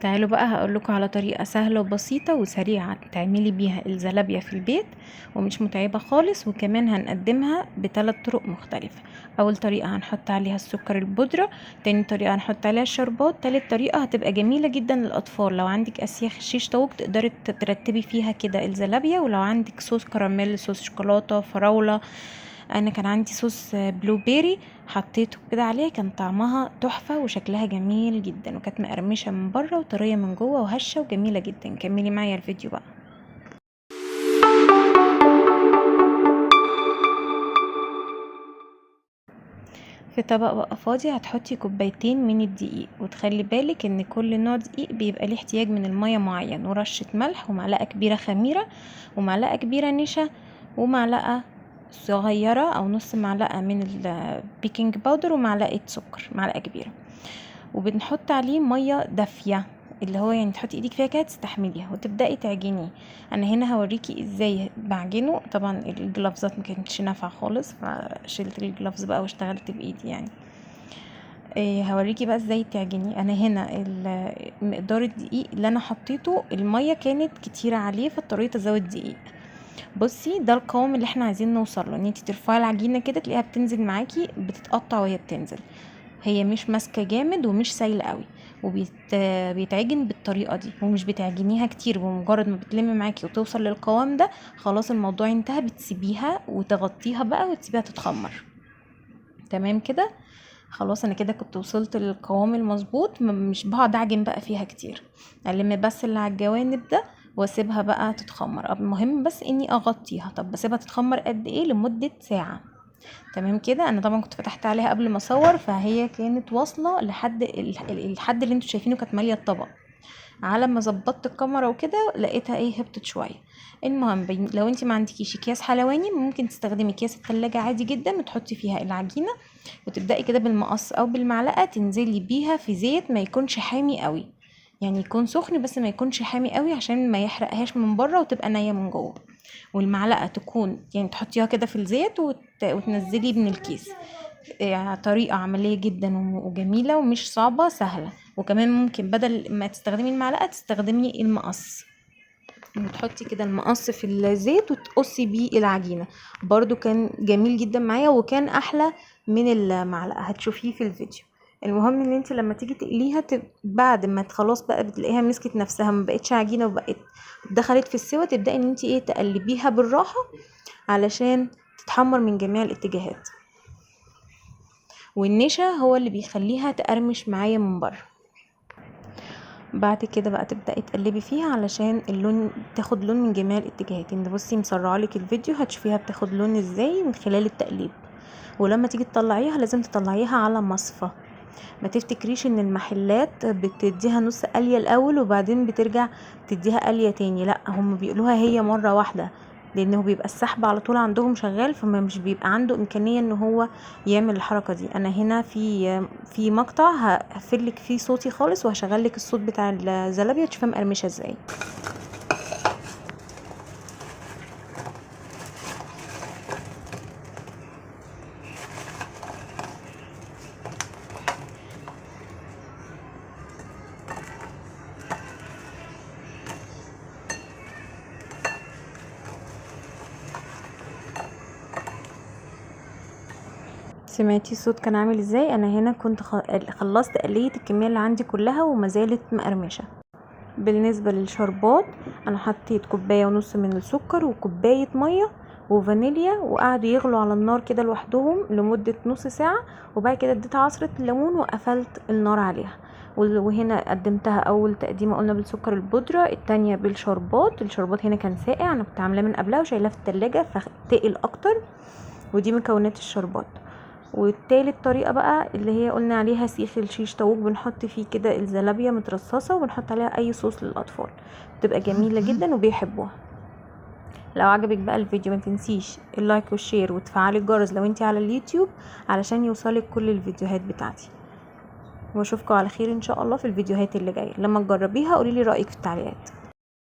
تعالوا بقى هقولكوا على طريقة سهلة وبسيطة وسريعة تعملي بيها الزلابية في البيت ومش متعبة خالص، وكمان هنقدمها بثلاث طرق مختلفة. اول طريقة هنحط عليها السكر البودرة، تاني طريقة هنحط عليها الشربات، تالت طريقة هتبقى جميلة جدا للاطفال. لو عندك اسياخ شيش طاووق تقدري ترتبي فيها كده الزلابية، ولو عندك صوص كراميل، صوص شوكولاتة، فراولة. انا كان عندي صوص بلو بيري حطيته كده عليها، كان طعمها تحفة وشكلها جميل جدا، وكانت مقرمشة من بره وطرية من جوه وهشة وجميلة جدا. كملي معايا الفيديو بقى. في طبق بقى فاضي هتحطي كوبايتين من الدقيق، وتخلي بالك ان كل نوع دقيق بيبقى ليه احتياج من المية معين، ورشة ملح، ومعلقة كبيرة خميرة، ومعلقة كبيرة نشا، ومعلقة صغيرة او نص معلقة من البيكنج باودر، ومعلقة سكر معلقة كبيرة. وبنحط عليه ميه دافيه، اللي هو يعني تحطي ايدك فيها كده تستحمليها وتبداي تعجنيه. انا هنا هوريكي ازاي بعجنه، طبعا الجلافزات ما كانتش نافعه خالص فشلت الجلافز بقى واشتغلت بايدي يعني. هوريكي بقى ازاي تعجني. انا هنا مقدار الدقيق اللي انا حطيته الميه كانت كتيره عليه فاضطريت ازود دقيق. بصي ده القوام اللي احنا عايزين نوصل له، ان انتي ترفعي العجينه كده تلاقيها بتنزل معاكي بتتقطع وهي بتنزل، هي مش ماسكه جامد ومش سايله قوي، وبيتعجن بالطريقه دي، ومش بتعجنيها كتير، بمجرد ما بتلم معاكي وتوصل للقوام ده خلاص الموضوع انتهى، بتسيبيها وتغطيها بقى وتسيبيها تتخمر. تمام كده خلاص، انا كده كنت وصلت للقوام المظبوط، مش بقعد اعجن بقى فيها كتير، الم بس اللي على الجوانب ده واسيبها بقى تتخمر. المهم بس اني اغطيها. طب بسيبها تتخمر قد ايه؟ لمده ساعه. تمام كده. انا طبعا كنت فتحت عليها قبل ما اصور، فهي كانت واصله لحد الحد اللي انتوا شايفينه، كانت ماليه الطبق. على ما ظبطت الكاميرا وكده لقيتها هبطت شويه. المهم لو انت ما عندكيش اكياس حلواني ممكن تستخدمي اكياس التلاجة عادي جدا، وتحطي فيها العجينه، وتبداي كده بالمقص او بالمعلقه تنزلي بيها في زيت ما يكونش حامي قوي، يعني يكون سخن بس ما يكونش حامي قوي عشان ما يحرقهاش من بره وتبقى نيه من جوه. والمعلقه تكون يعني تحطيها كده في الزيت وتنزلي من الكيس. يعني طريقه عمليه جدا وجميله ومش صعبه، سهله. وكمان ممكن بدل ما تستخدمي المعلقه تستخدمي المقص، وتحطي كده المقص في الزيت وتقصي بيه العجينه، برضو كان جميل جدا معايا وكان احلى من المعلقه، هتشوفيه في الفيديو. المهم ان انت لما تيجي تقليها بعد ما خلاص بقى بتلاقيها مسكت نفسها، ما بقتش عجينه وبقت دخلت في السوا، تبداي ان انت تقلبيها بالراحه علشان تتحمر من جميع الاتجاهات. والنشا هو اللي بيخليها تقرمش معايا من بره. بعد كده بقى تبداي تقلبي فيها علشان اللون تاخد لون من جميع الاتجاهات. انت بصي مسرعلك الفيديو هتشوفيها بتاخد لون ازاي من خلال التقليب. ولما تيجي تطلعيها لازم تطلعيها على مصفى، ما تفتكريش ان المحلات بتديها نص قلية الاول وبعدين بترجع تديها قلية تاني، لا هم بيقولوها هي مرة واحدة، لانه بيبقى السحب على طول عندهم شغال، فما مش بيبقى عنده امكانية ان هو يعمل الحركة دي. انا هنا في مقطع هقفلك فيه صوتي خالص وهشغلك الصوت بتاع الزلابية تشوفها مقرمشة ازاي. سمعتي الصوت كان عامل ازاي؟ انا هنا كنت خلصت قلية الكمية اللي عندي كلها وما زالت مقرمشة. بالنسبة للشربات انا حطيت كوباية ونص من السكر وكوباية مية وفانيليا، وقعدوا يغلوا على النار كده لوحدهم لمدة نص ساعة، وبعد كده اديت عصرة ليمون وقفلت النار عليها. وهنا قدمتها اول تقديمة قلنا بالسكر البودرة، التانية بالشربات. الشربات هنا كان ساقع، انا كنت عاملاه من قبلها وشايلاه في التلاجة فتقل اكتر. ودي مكونات الشربات. والتالت طريقة بقى اللي هي قلنا عليها سيخ الشيش طاووق، بنحط فيه كده الزلابية مترصصة وبنحط عليها اي صوص للاطفال، بتبقى جميلة جدا وبيحبوها. لو عجبك بقى الفيديو ما تنسيش اللايك والشير وتفعلي الجرس لو انتي على اليوتيوب علشان يوصلك كل الفيديوهات بتاعتي. واشوفكم على خير ان شاء الله في الفيديوهات اللي جايه. لما تجربيها قوليلي رايك في التعليقات.